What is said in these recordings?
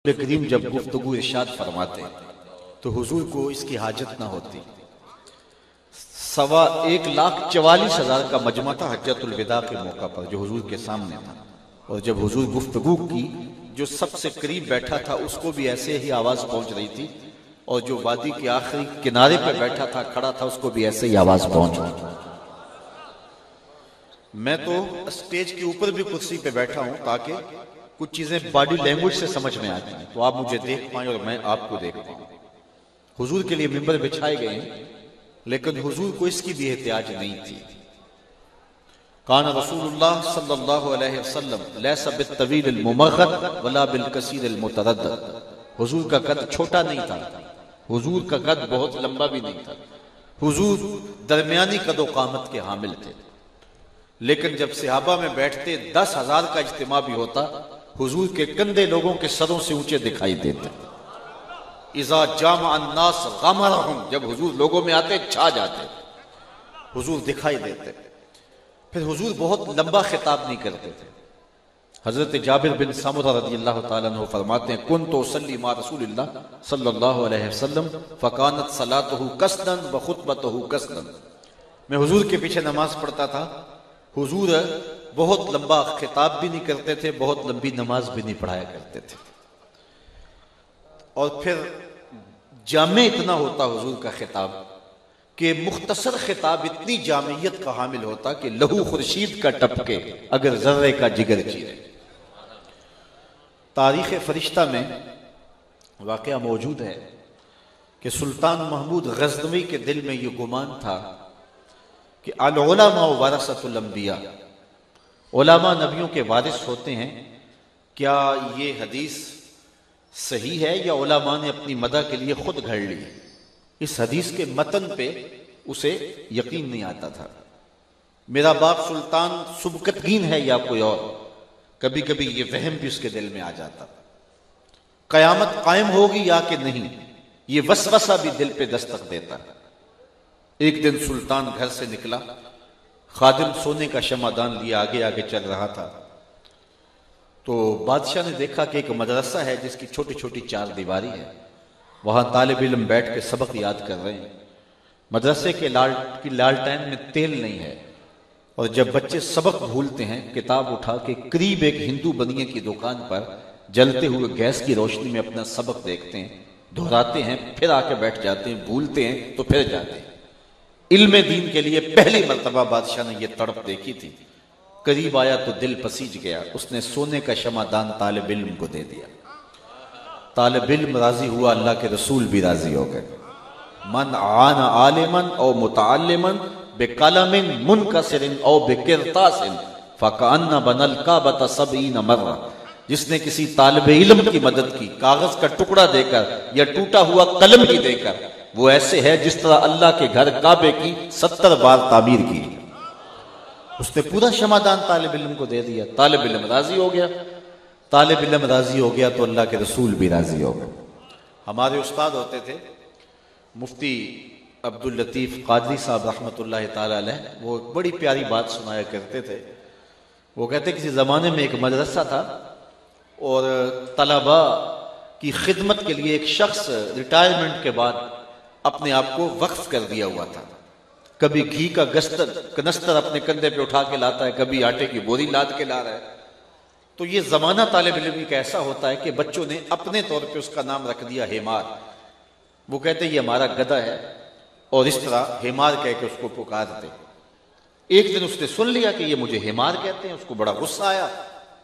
رسول کریم جب گفتگو ارشاد فرماتے تو حضور کو اس کی حاجت نہ ہوتی۔ 1,44,000 کا مجمع تھا حجۃ الوداع کے موقع پر جو حضور کے سامنے تھا، اور جب حضور گفتگو کی جو سب سے قریب بیٹھا تھا اس کو بھی ایسے ہی آواز پہنچ رہی تھی، اور جو وادی کے آخری کنارے پہ بیٹھا تھا کھڑا تھا اس کو بھی ایسے ہی آواز پہنچ رہی تھی۔ میں تو اسٹیج کے اوپر بھی کرسی پہ بیٹھا ہوں تاکہ کچھ چیزیں باڈی لینگویج سے سمجھ میں آتی ہیں تو آپ مجھے دیکھ پائیں اور میں آپ کو دیکھ پاؤں۔ حضور کے لیے ممبر بچھائے گئے ہیں لیکن حضور کو اس کی بھی احتیاج نہیں تھی۔ کان رسول اللہ صلی اللہ علیہ وسلم لیس بالطویل الممغد ولا بالقصیر المتردد۔ حضور کا قد چھوٹا نہیں تھا، حضور کا قد بہت لمبا بھی نہیں تھا، حضور درمیانی قد و قامت کے حامل تھے۔ لیکن جب صحابہ میں بیٹھتے 10,000 کا اجتماع بھی ہوتا، حضور کے کندھے لوگوں کے سروں سے اونچے دکھائی دیتے۔ اذا جامع الناس غمرهم، جب حضور لوگوں میں آتے چھا جاتے، حضور دکھائی دیتے۔ پھر حضور بہت لمبا خطاب نہیں کرتے تھے۔ حضرت جابر بن سمرہ رضی اللہ تعالیٰ عنہ فرماتے ہیں كنت اصلی مع رسول اللہ صلی اللہ علیہ وسلم فكانت صلاته قصدا وخطبته قصدا۔ میں حضور کے پیچھے نماز پڑھتا تھا، حضور بہت لمبا خطاب بھی نہیں کرتے تھے، بہت لمبی نماز بھی نہیں پڑھایا کرتے تھے، اور پھر جامع اتنا ہوتا حضور کا خطاب کہ مختصر خطاب اتنی جامعیت کا حامل ہوتا کہ لہو خورشید کا ٹپکے اگر ذرے کا جگر چیرے۔ تاریخ فرشتہ میں واقعہ موجود ہے کہ سلطان محمود غزنوی کے دل میں یہ گمان تھا کہ العلماء ورثۃ الانبیاء، علماء نبیوں کے وارث ہوتے ہیں۔ کیا یہ حدیث صحیح ہے یا علماء نے اپنی مدح کے لیے خود گھڑ لی؟ اس حدیث کے متن پہ اسے یقین نہیں آتا تھا۔ میرا باپ سلطان سبکتگین ہے یا کوئی اور، کبھی کبھی یہ وہم بھی اس کے دل میں آ جاتا۔ قیامت قائم ہوگی یا کہ نہیں، یہ وسوسہ بھی دل پہ دستک دیتا۔ ایک دن سلطان گھر سے نکلا، خادم سونے کا شمعدان لیا آگے آگے چل رہا تھا، تو بادشاہ نے دیکھا کہ ایک مدرسہ ہے جس کی چھوٹی چھوٹی 4 دیواری ہے، وہاں طالب علم بیٹھ کے سبق یاد کر رہے ہیں۔ مدرسے کے لالٹین میں تیل نہیں ہے، اور جب بچے سبق بھولتے ہیں کتاب اٹھا کے قریب ایک ہندو بنیے کی دکان پر جلتے ہوئے گیس کی روشنی میں اپنا سبق دیکھتے ہیں، دہراتے ہیں، پھر آ کے بیٹھ جاتے ہیں، بھولتے ہیں تو پھر جاتے ہیں۔ علم دین کے لیے پہلی مرتبہ بادشاہ نے یہ تڑپ دیکھی تھی۔ قریب آیا تو دل پسیج گیا، اس نے سونے کا شمعدان طالب علم کو دے دیا۔ طالب علم راضی ہوا، اللہ کے رسول بھی راضی ہو گئے۔ من عان عالما او متعلما بقلم منکسر او بقرطاس فکأن بنى الکعبۃ 70 مرہ۔ جس نے کسی طالب علم کی مدد کی کاغذ کا ٹکڑا دے کر یا ٹوٹا ہوا قلم ہی دے کر، وہ ایسے ہے جس طرح اللہ کے گھر کعبے کی 70 بار تعمیر کی۔ اس نے پورا شمعدان طالب علم کو دے دیا، طالب علم راضی ہو گیا۔ طالب علم راضی ہو گیا تو اللہ کے رسول بھی راضی ہو گئے۔ ہمارے استاد ہوتے تھے مفتی عبداللطیف قادری صاحب رحمۃ اللہ تعالی علیہ، وہ بڑی پیاری بات سنایا کرتے تھے۔ وہ کہتے کسی زمانے میں ایک مدرسہ تھا اور طلباء کی خدمت کے لیے ایک شخص ریٹائرمنٹ کے بعد اپنے آپ کو وقف کر دیا ہوا تھا۔ کبھی گھی کا کنستر اپنے کندھے پہ اٹھا کے لاتا ہے، کبھی آٹے کی بوری لاد کے لا رہا ہے۔ تو یہ زمانہ طالب علم کا ایسا ہوتا ہے کہ بچوں نے اپنے طور پہ اس کا نام رکھ دیا ہیمار۔ وہ کہتے ہیں یہ ہمارا گدھا ہے، اور اس طرح ہیمار کہہ کے اس کو پکارتے۔ ایک دن اس نے سن لیا کہ یہ مجھے ہیمار کہتے ہیں، اس کو بڑا غصہ آیا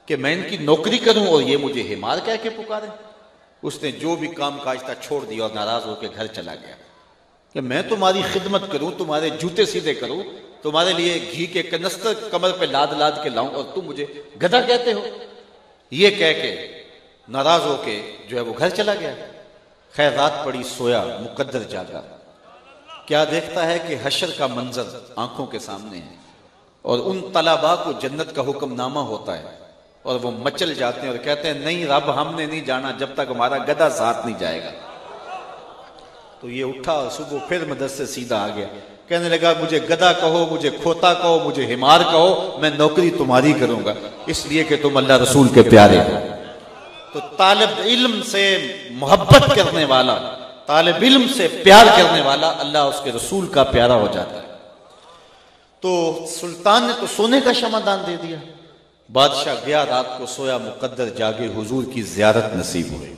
کہ میں ان کی نوکری کروں اور یہ مجھے ہیمار کہہ کے پکارے۔ اس نے جو بھی کام کاج تھا چھوڑ دیا اور ناراض ہو کے گھر چلا گیا کہ میں تمہاری خدمت کروں، تمہارے جوتے سیدھے کروں، تمہارے لیے گھی کے کنستر کمر پہ لاد لاد کے لاؤں، اور تم مجھے گدھا کہتے ہو۔ یہ کہہ کے ناراض ہو کے جو ہے وہ گھر چلا گیا۔ خیر رات پڑی، سویا، مقدر جاگا، کیا دیکھتا ہے کہ حشر کا منظر آنکھوں کے سامنے ہے، اور ان طلباء کو جنت کا حکم نامہ ہوتا ہے، اور وہ مچل جاتے ہیں اور کہتے ہیں نہیں رب ہم نے نہیں جانا جب تک ہمارا گدھا ساتھ نہیں جائے گا۔ تو یہ اٹھا اور صبح پھر مدرسے سیدھا آ گیا، کہنے لگا مجھے گدھا کہو، مجھے کھوتا کہو، مجھے ہیمار کہو، میں نوکری تمہاری کروں گا، اس لیے کہ تم اللہ رسول کے پیارے ہو۔ تو طالب علم سے محبت کرنے والا، طالب علم سے پیار کرنے والا اللہ اس کے رسول کا پیارا ہو جاتا ہے۔ تو سلطان نے تو سونے کا شمعدان دے دیا، بادشاہ گیا، رات کو سویا، مقدر جاگے، حضور کی زیارت نصیب ہوئی۔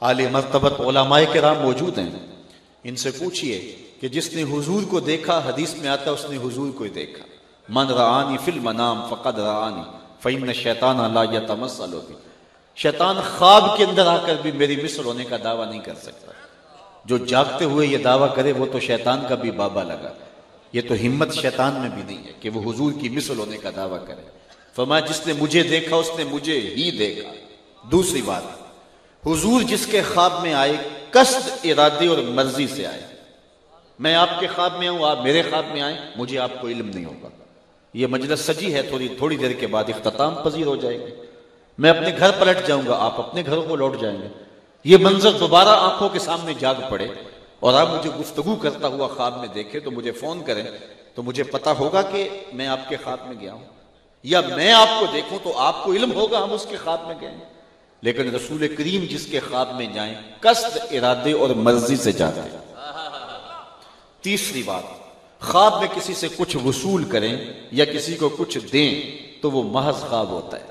عالی مرتبت علماء کرام موجود ہیں، ان سے پوچھئے کہ جس نے حضور کو دیکھا، حدیث میں آتا اس نے حضور کو ہی دیکھا، من رآنی فی المنام فقد رآنی فإن الشیطان لا یتمثل بی، شیطان خواب کے اندر آ کر بھی میری مثل ہونے کا دعویٰ نہیں کر سکتا۔ جو جاگتے ہوئے یہ دعویٰ کرے وہ تو شیطان کا بھی بابا لگا، یہ تو ہمت شیطان میں بھی نہیں ہے کہ وہ حضور کی مثل ہونے کا دعویٰ کرے۔ فرمایا جس نے مجھے دیکھا اس نے مجھے ہی دیکھا۔ دوسری بات، حضور جس کے خواب میں آئے قصد، ارادے اور مرضی سے آئے۔ میں آپ کے خواب میں ہوں، آپ میرے خواب میں آئیں، مجھے آپ کو علم نہیں ہوگا۔ یہ مجلس سجی ہے، تھوڑی دیر کے بعد اختتام پذیر ہو جائے گی، میں اپنے گھر پلٹ جاؤں گا، آپ اپنے گھروں کو لوٹ جائیں گے۔ یہ منظر دوبارہ آنکھوں کے سامنے جاگ پڑے اور آپ مجھے گفتگو کرتا ہوا خواب میں دیکھے تو مجھے فون کریں تو مجھے پتا ہوگا کہ میں آپ کے خواب میں گیا ہوں، یا میں آپ کو دیکھوں تو آپ کو علم ہوگا ہم اس کے خواب میں گئے۔ لیکن رسول کریم جس کے خواب میں جائیں قصد، ارادے اور مرضی سے جاتے ہیں۔ تیسری بات، خواب میں کسی سے کچھ وصول کریں یا کسی کو کچھ دیں تو وہ محض خواب ہوتا ہے۔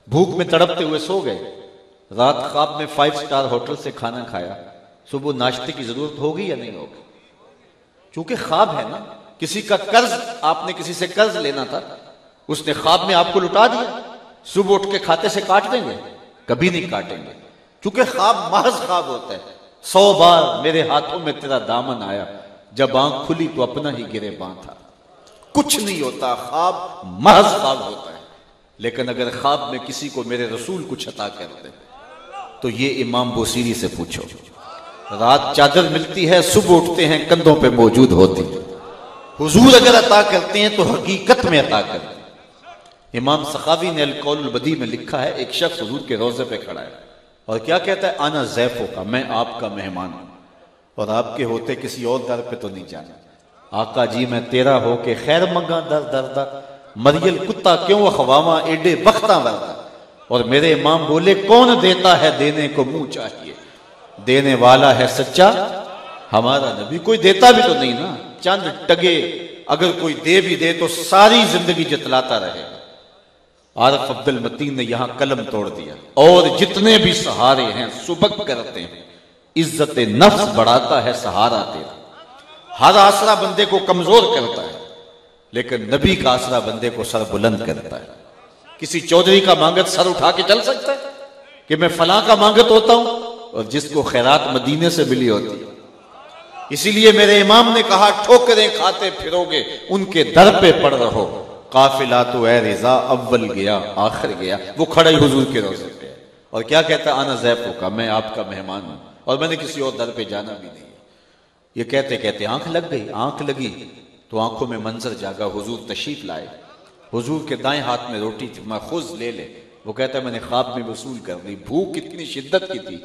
بھوک میں تڑپتے ہوئے سو گئے، رات خواب میں 5 سٹار ہوٹل سے کھانا کھایا، صبح ناشتے کی ضرورت ہوگی یا نہیں ہوگی؟ چونکہ خواب ہے نا، کسی کا قرض، آپ نے کسی سے قرض لینا تھا، اس نے خواب میں آپ کو لٹا دیا، صبح اٹھ کے کھاتے سے کاٹ دیں گے؟ کبھی نہیں کاٹیں گے، چونکہ خواب محض خواب ہوتا ہے۔ 100 بار میرے ہاتھوں میں تیرا دامن آیا، جب آنکھ کھلی تو اپنا ہی گریباں تھا۔ کچھ نہیں ہوتا، خواب محض خواب ہوتا ہے۔ لیکن اگر خواب میں کسی کو میرے رسول کچھ عطا کر دے تو یہ امام بوسیری سے پوچھو، رات چادر ملتی ہے، صبح اٹھتے ہیں کندھوں پہ موجود ہوتی ہے۔ حضور اگر عطا کرتے ہیں تو حقیقت میں عطا کرتے ہیں۔ امام سخاوی نے القول البدیع میں لکھا ہے، ایک شخص حضور کے روضے پہ کھڑا ہے اور کیا کہتا ہے؟ انا ضیفو کا، میں آپ کا مہمان ہوں اور آپ کے ہوتے کسی اور در پہ تو نہیں جانا۔ آقا جی میں تیرا ہو کے خیر منگا در دردہ، مریل کتا کیوں اخواما ایڈے بختہ وردا۔ اور میرے امام بولے کون دیتا ہے دینے کو منہ چاہیے، دینے والا ہے سچا ہمارا نبی۔ کوئی دیتا بھی تو نہیں نا، چند ٹگے اگر کوئی دے بھی دے تو ساری زندگی جتلاتا رہے گا۔ عارف عبد المتین نے یہاں قلم توڑ دیا، اور جتنے بھی سہارے ہیں سبق کرتے ہیں، عزت نفس بڑھاتا ہے سہارا تیرا۔ ہر آسرا بندے کو کمزور کرتا ہے لیکن نبی کا آسرا بندے کو سر بلند کرتا ہے۔ کسی چودھری کا مانگت سر اٹھا کے چل سکتا ہے کہ میں فلاں کا مانگت ہوتا ہوں، اور جس کو خیرات مدینے سے ملی ہوتی ہے۔ اسی لیے میرے امام نے کہا ٹھوکریں کھاتے پھرو گے ان کے در پہ پڑ رہو، قافلہ تو اے رضا اول گیا آخر گیا۔ وہ کھڑا ہی حضور کے روضے پہ اور کیا کہتا ہے؟ انا ضیفو کا، میں آپ کا مہمان ہوں اور میں نے کسی اور در پہ جانا بھی نہیں۔ یہ کہتے کہتے آنکھ لگ گئی، آنکھ لگی تو آنکھوں میں منظر جاگا، حضور تشریف لائے، حضور کے دائیں ہاتھ میں روٹی تھی، میں خذ لے لے۔ وہ کہتا ہے میں نے خواب میں وصول کر دی، بھوک اتنی شدت کی تھی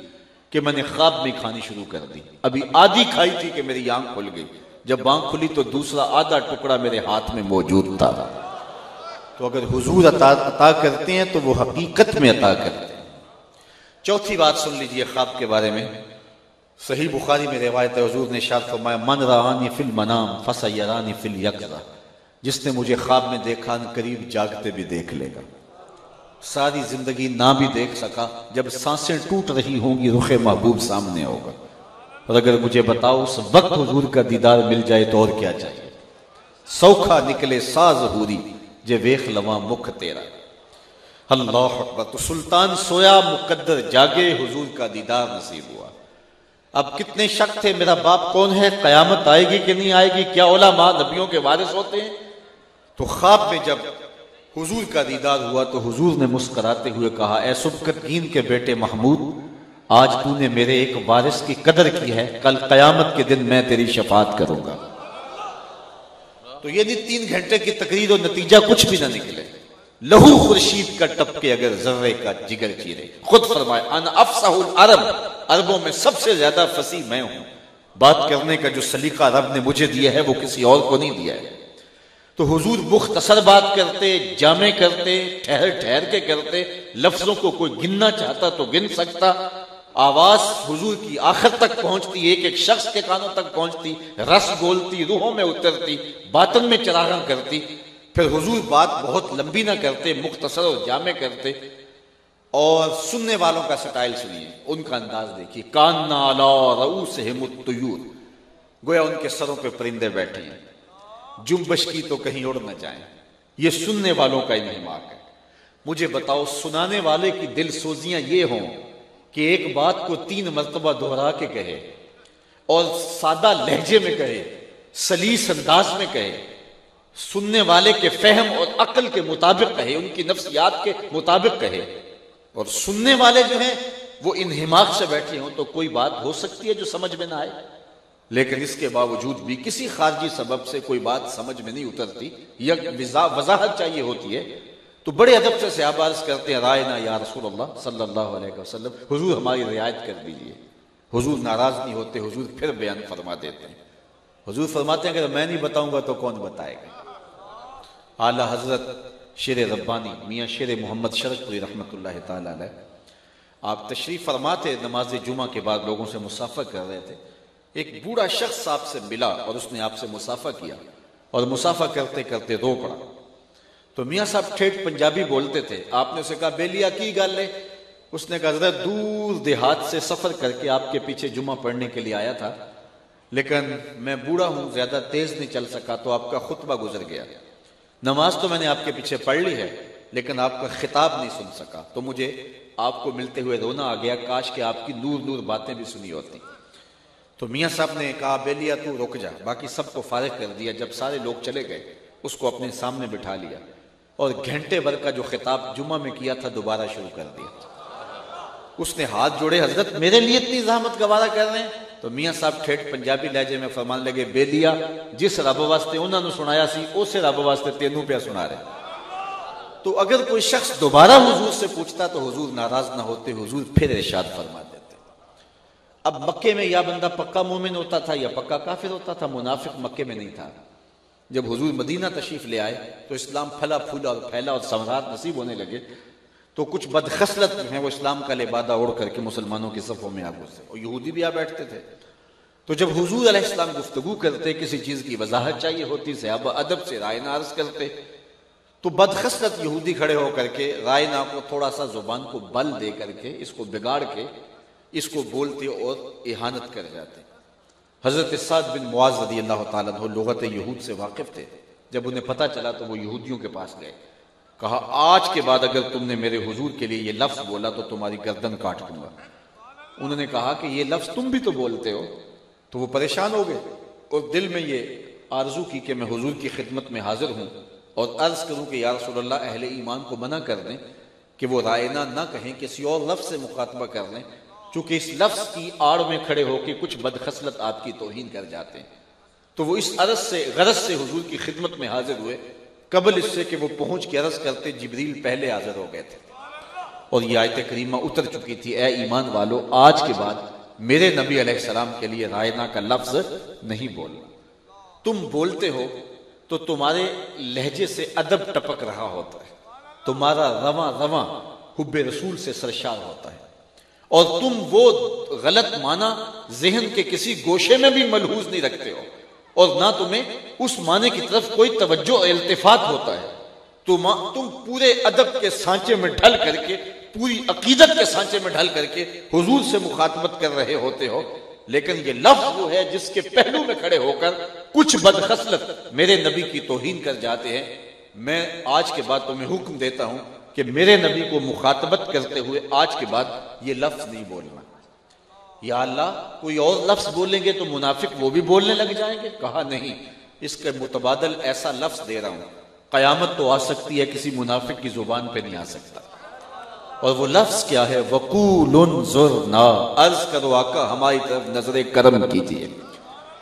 کہ میں نے خواب میں کھانی شروع کر دی، ابھی آدھی کھائی تھی کہ میری آنکھ کھل گئی، جب آنکھ کھلی تو دوسرا آدھا ٹکڑا میرے ہاتھ میں موجود تھا۔ تو اگر حضور عطا کرتے ہیں تو وہ حقیقت میں عطا کرتے ہیں۔ چوتھی بات سن لیجئے خواب کے بارے میں، صحیح بخاری میں روایت ہے، حضور نے ارشاد فرمایا من رآنی فی المنام فسیرانی فی الیقظہ، جس نے مجھے خواب میں دیکھا قریب جاگتے بھی دیکھ لے گا۔ ساری زندگی نہ بھی دیکھ سکا، جب سانسیں ٹوٹ رہی ہوں گی رخ محبوب سامنے ہوگا، اور اگر مجھے بتاؤ اس وقت حضور کا دیدار مل جائے تو اور کیا چاہیے۔ سوکھا نکلے ساز حوری جے ویخ لواں مکھ تیرا۔ اللہ اکبر۔ تو سلطان سویا، مقدر جاگے، حضور کا دیدار نصیب ہوا۔ اب کتنے شک تھے میرا باپ کون ہے، قیامت آئے گی کہ نہیں آئے گی، کیا علماء نبیوں کے وارث ہوتے ہیں؟ تو خواب میں جب حضور کا دیدار ہوا تو حضور نے مسکراتے ہوئے کہا اے سبکتگین کے بیٹے محمود، آج تو نے میرے ایک وارث کی قدر کی ہے، کل قیامت کے دن میں تیری شفاعت کروں گا۔ تو یہ نہیں 3 گھنٹے کی تقریر اور نتیجہ کچھ بھی نہ نکلے، لہو خورشید کا ٹپکے اگر ذرے کا جگر چیرے۔ خود فرمائے انا افصح العرب، عربوں میں سب سے زیادہ فصیح میں ہوں، بات کرنے کا جو سلیقہ رب نے مجھے دیا ہے وہ کسی اور کو نہیں دیا ہے۔ تو حضور مختصر بات کرتے، جامع کرتے، ٹھہر ٹھہر کے کرتے، لفظوں کو کوئی گننا چاہتا تو گن سکتا، آواز حضور کی آخر تک پہنچتی، ایک ایک شخص کے کانوں تک پہنچتی، رس گولتی، روحوں میں اترتی، باطن میں چراغاں کرتی۔ پھر حضور بات بہت لمبی نہ کرتے، مختصر اور جامع کرتے، اور سننے والوں کا سٹائل سنیے، ان کا انداز دیکھیے، کان علی رؤوسہم الطیور، گویا ان کے سروں پہ پرندے بیٹھے ہیں، جنبش کی تو کہیں اڑ نہ جائیں۔ یہ سننے والوں کا انہماک ہے۔ مجھے بتاؤ، سنانے والے کی دل سوزیاں یہ ہوں کہ ایک بات کو 3 مرتبہ دہرا کے کہے اور سادہ لہجے میں کہے، سلیس انداز میں کہے، سننے والے کے فہم اور عقل کے مطابق کہے، ان کی نفسیات کے مطابق کہے، اور سننے والے جو ہیں وہ انہماک سے بیٹھے ہوں، تو کوئی بات ہو سکتی ہے جو سمجھ میں نہ آئے۔ لیکن اس کے باوجود بھی کسی خارجی سبب سے کوئی بات سمجھ میں نہیں اترتی یا وضاحت چاہیے ہوتی ہے، تو بڑے ادب سے صحابہ عرض کرتے ہیں، رائنا یا رسول اللہ صلی اللہ علیہ وسلم، حضور ہماری رعایت کر دیجیے۔ حضور ناراض نہیں ہوتے، حضور پھر بیان فرما دیتے ہیں۔ حضور فرماتے ہیں، اگر میں نہیں بتاؤں گا تو کون بتائے گا؟ اعلیٰ حضرت شیر ربانی میاں شیر محمد شرف پوری رحمۃ اللہ تعالی علیہ، آپ تشریف فرما تھے، نماز جمعہ کے بعد لوگوں سے مصافحہ کر رہے تھے، ایک بوڑھا شخص آپ سے ملا اور اس نے آپ سے مصافحہ کیا، اور مصافحہ کرتے کرتے رو پڑا۔ تو میاں صاحب ٹھیٹھ پنجابی بولتے تھے، آپ نے اسے کہا، بیلیا کی گل ہے؟ اس نے کہا، ذرا دور دیہات سے سفر کر کے آپ کے پیچھے جمعہ پڑھنے کے لیے آیا تھا، لیکن میں بوڑھا ہوں، زیادہ تیز نہیں چل سکا، تو آپ کا خطبہ گزر گیا۔ نماز تو میں نے آپ کے پیچھے پڑھ لی ہے، لیکن آپ کا خطاب نہیں سن سکا، تو مجھے آپ کو ملتے ہوئے رونا آ گیا، کاش کہ آپ کی دور دور باتیں بھی سنی ہوتی۔ تو میاں صاحب نے کہا، بیلیا تو رک جا، باقی سب کو فارغ کر دیا۔ جب سارے لوگ چلے گئے، اس کو اپنے سامنے بٹھا لیا اور گھنٹے بھر کا جو خطاب جمعہ میں کیا تھا دوبارہ شروع کر دیا۔ اس نے ہاتھ جوڑے، حضرت میرے لیے اتنی زحمت گوارا کر رہے ہیں؟ تو میاں صاحب ٹھیٹھ پنجابی لہجے میں فرمان لگے، بیلیا جس رب واسطے انہوں نے سنایا سی، اسے رب واسطے تینوں پہ سنا رہے۔ تو اگر کوئی شخص دوبارہ حضور سے پوچھتا تو حضور ناراض نہ ہوتے، حضور پھر ارشاد فرما دیتے۔ اب مکے میں یا بندہ پکا مومن ہوتا تھا یا پکا کافر ہوتا تھا، منافق مکے میں نہیں تھا۔ جب حضور مدینہ تشریف لے آئے تو اسلام پھلا پھولا اور پھیلا اور ثمرات نصیب ہونے لگے، تو کچھ بدخصلت ہیں وہ اسلام کا لبادہ اوڑھ کر کے مسلمانوں کی صفوں میں آ گھسے، اور یہودی بھی آ بیٹھتے تھے۔ تو جب حضور علیہ السلام گفتگو کرتے، کسی چیز کی وضاحت چاہیے ہوتی، صحابہ ادب سے رائے عرض کرتے، تو بدخصلت یہودی کھڑے ہو کر کے رائنا کو تھوڑا سا زبان کو بل دے کر کے، اس کو بگاڑ کے اس کو بولتے اور اہانت کر جاتے۔ حضرت سعد بن معاذ رضی اللہ تعالیٰ عنہ لغت یہود سے واقف تھے، جب انہیں پتہ چلا تو وہ یہودیوں کے پاس گئے، کہا، آج کے بعد اگر تم نے میرے حضور کے لیے یہ لفظ بولا تو تمہاری گردن کاٹ دوں گا۔ انہوں نے کہا کہ یہ لفظ تم بھی تو بولتے ہو، تو وہ پریشان ہو گئے اور دل میں یہ آرزو کی کہ میں حضور کی خدمت میں حاضر ہوں اور عرض کروں کہ یا رسول اللہ، اہل ایمان کو منع کر دیں کہ وہ رائنا نہ کہیں، کسی اور لفظ سے مخاطبہ کر لیں، چونکہ اس لفظ کی آڑ میں کھڑے ہو کے کچھ بدخصلت آپ کی توہین کر جاتے ہیں۔ تو وہ اس غرض سے حضور کی خدمت میں حاضر ہوئے، قبل اس سے کہ وہ پہنچ کے عرض کرتے جبریل پہلے حاضر ہو گئے تھے، اور یہ آیت کریمہ اتر چکی تھی، اے ایمان والو، آج کے بعد میرے نبی علیہ السلام کے لیے رائنا کا لفظ نہیں بولنا۔ تم بولتے ہو تو تمہارے لہجے سے ادب ٹپک رہا ہوتا ہے، تمہارا رواں رواں حب رسول سے سرشار ہوتا ہے، اور تم وہ غلط معنی ذہن کے کسی گوشے میں بھی ملحوظ نہیں رکھتے ہو، اور نہ تمہیں اس معنی کی طرف کوئی توجہ اور التفات ہوتا ہے۔ تم پورے ادب کے سانچے میں ڈھل کر کے، پوری عقیدت کے سانچے میں ڈھل کر کے حضور سے مخاطبت کر رہے ہوتے ہو، لیکن یہ لفظ وہ ہے جس کے پہلو میں کھڑے ہو کر کچھ بدخصلت میرے نبی کی توہین کر جاتے ہیں۔ میں آج کے بعد تمہیں حکم دیتا ہوں کہ میرے نبی کو مخاطبت کرتے ہوئے آج کے بعد یہ لفظ نہیں بولنا۔ یا اللہ، کوئی اور لفظ بولیں گے تو منافق وہ بھی بولنے لگ جائیں گے؟ کہا نہیں، اس کے متبادل ایسا لفظ دے رہا ہوں، قیامت تو آ سکتی ہے، کسی منافق کی زبان پہ نہیں آ سکتا۔ اور وہ لفظ کیا ہے؟ وَقُولُ انظُرْنَا، عرض کرو آقا ہماری طرف نظر کرم کیجیے۔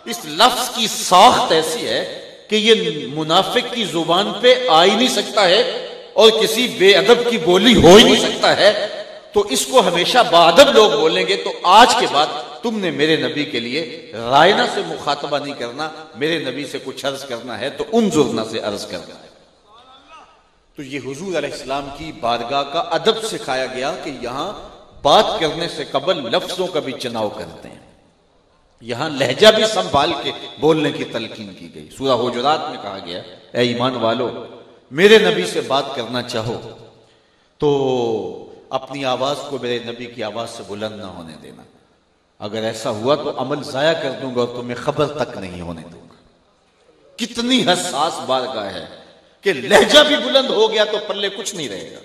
اس لفظ کی ساخت ایسی ہے کہ یہ منافق کی زبان پہ آ ہی نہیں سکتا ہے، اور کسی بے ادب کی بولی ہو ہی نہیں سکتا ہے، تو اس کو ہمیشہ با ادب لوگ بولیں گے۔ تو آج کے بعد تم نے میرے نبی کے لیے رائنا سے مخاطبہ نہیں کرنا، میرے نبی سے کچھ عرض کرنا ہے تو انظرنا سے عرض کرنا ہے۔ تو یہ حضور علیہ السلام کی بارگاہ کا ادب سکھایا گیا کہ یہاں بات کرنے سے قبل لفظوں کا بھی چناؤ کرتے ہیں، یہاں لہجہ بھی سنبھال کے بولنے کی تلقین کی گئی۔ سورہ حجرات میں کہا گیا اے ایمان والو میرے نبی سے بات کرنا چاہو تو اپنی آواز کو میرے نبی کی آواز سے بلند نہ ہونے دینا، اگر ایسا ہوا تو عمل ضائع کر دوں گا اور تمہیں خبر تک نہیں ہونے دوں گا۔ کتنی حساس بارگاہ ہے کہ لہجہ بھی بلند ہو گیا تو پلے کچھ نہیں رہے گا،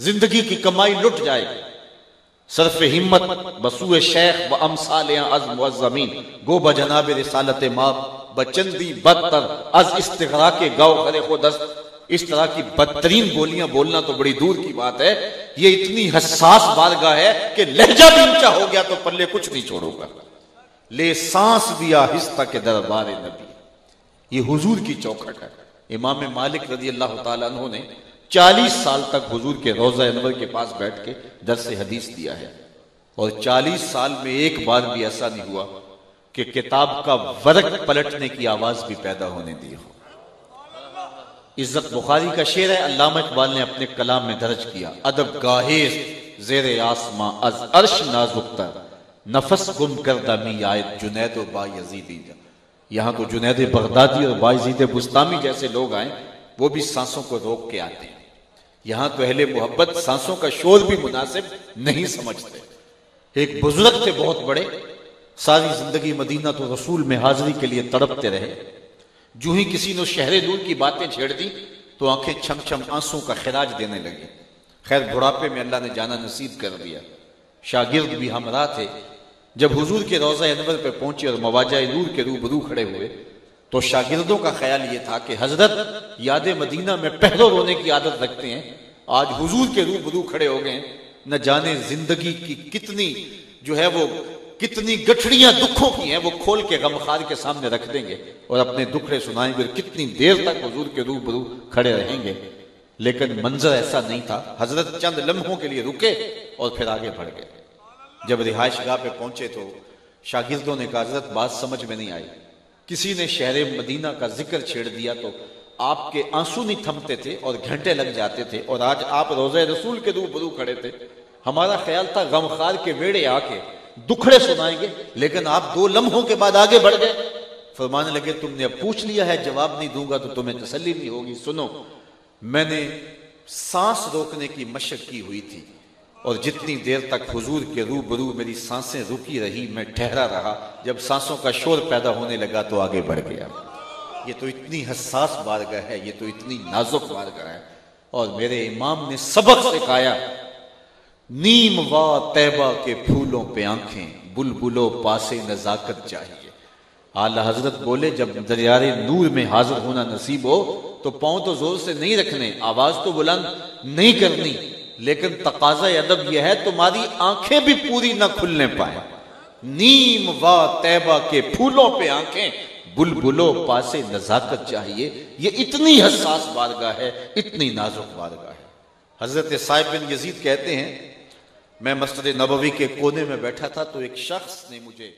زندگی کی کمائی لٹ جائے گی۔ صرف ہمت بسوء شیخ و امثالیاں از معظمین گو بجناب رسالت ماب بچندی بدتر از استغراق گوہر خودست۔ اس طرح کی بدترین بولیاں بولنا تو بڑی دور کی بات ہے، یہ اتنی حساس بارگاہ ہے کہ لہجہ بھی اونچا ہو گیا تو پلے کچھ نہیں چھوڑو گا۔ لے سانس بھی آہستہ کے دربار نبی، یہ حضور کی چوکھٹ ہے۔ امام مالک رضی اللہ تعالیٰ عنہ نے 40 سال تک حضور کے روضہ انور کے پاس بیٹھ کے درس حدیث دیا ہے، اور 40 سال میں ایک بار بھی ایسا نہیں ہوا کہ کتاب کا ورق پلٹنے کی آواز بھی پیدا ہونے دی ہو۔ عزت بخاری کا شعر ہے، علامہ اقبال نے اپنے کلام میں درج کیا، ادب گاہیز زیر آسماں از عرش نازکتر نفس گم کردہ می آیت جنید و بایزیدی۔ یہاں تو جنید بغدادی اور بایزید بستامی جیسے لوگ آئیں، وہ بھی سانسوں کو روک کے آتے ہیں۔ یہاں تو اہل محبت سانسوں کا شور بھی مناسب نہیں سمجھتے۔ ایک بزرگ تھے بہت بڑے، ساری زندگی مدینہ تو رسول میں حاضری کے لیے تڑپتے رہے، جو ہی کسی نے شہر نور کی باتیں چھیڑ دی تو آنکھیں چھم چھم آنسوں کا خراج دینے لگی۔ خیر بڑھاپے میں اللہ نے جانا نصیب کر دیا۔ شاگرد بھی ہمراہ تھے، جب حضور کے روضہ انور پہ پہنچے اور مواجہ نور کے روبرو کھڑے ہوئے تو شاگردوں کا خیال یہ تھا کہ حضرت یاد مدینہ میں پہلو رونے کی عادت رکھتے ہیں، آج حضور کے روبرو کھڑے ہو گئے، نہ جانے زندگی کی کتنی جو ہے وہ کتنی گٹھڑیاں دکھوں کی ہیں وہ کھول کے غمخوار کے سامنے رکھ دیں گے اور اپنے دکھڑے سنائیں گے، اور کتنی دیر تک حضور کے روبرو کھڑے رہیں گے۔ لیکن منظر ایسا نہیں تھا، حضرت چند لمحوں کے لیے رکے اور پھر آگے بڑھ گئے۔ جب رہائش گاہ پہ پہنچے تو شاگردوں نے کہا حضرت بات سمجھ میں نہیں آئی، کسی نے شہر مدینہ کا ذکر چھیڑ دیا تو آپ کے آنسو نہیں تھمتے تھے اور گھنٹے لگ جاتے تھے، اور آج آپ روضہ رسول کے روبرو کھڑے تھے، ہمارا خیال تھا غمخوار کے ویڑے آ کے دکھڑے سنائیں گے، لیکن آپ 2 لمحوں کے بعد آگے بڑھ گئے۔ فرمانے لگے تم نے اب پوچھ لیا ہے، جواب نہیں دوں گا تو تمہیں تسلی نہیں ہوگی۔ سنو، میں نے سانس روکنے کی مشق کی ہوئی تھی، اور جتنی دیر تک حضور کے روبرو میری سانسیں رکی رہی میں ٹھہرا رہا، جب سانسوں کا شور پیدا ہونے لگا تو آگے بڑھ گیا۔ یہ تو اتنی حساس بارگاہ ہے، یہ تو اتنی نازک بارگاہ ہے، اور میرے امام نے سبق سکھایا، نیم وا طیبہ کے پھولوں پہ آنکھیں بلبلو پاسے نزاکت چاہیے۔ اعلی حضرت بولے جب دریائے نور میں حاضر ہونا نصیب ہو تو پاؤں تو زور سے نہیں رکھنے، آواز تو بلند نہیں کرنی، لیکن تقاضا ادب یہ ہے تمہاری آنکھیں بھی پوری نہ کھلنے پائیں۔ نیم وا طیبہ کے پھولوں پہ آنکھیں بلبلو پاسے نزاکت چاہیے۔ یہ اتنی حساس بارگاہ ہے، اتنی نازک بارگاہ ہے۔ حضرت صاحب بن یزید کہتے ہیں میں مسجد نبوی کے کونے میں بیٹھا تھا تو ایک شخص نے مجھے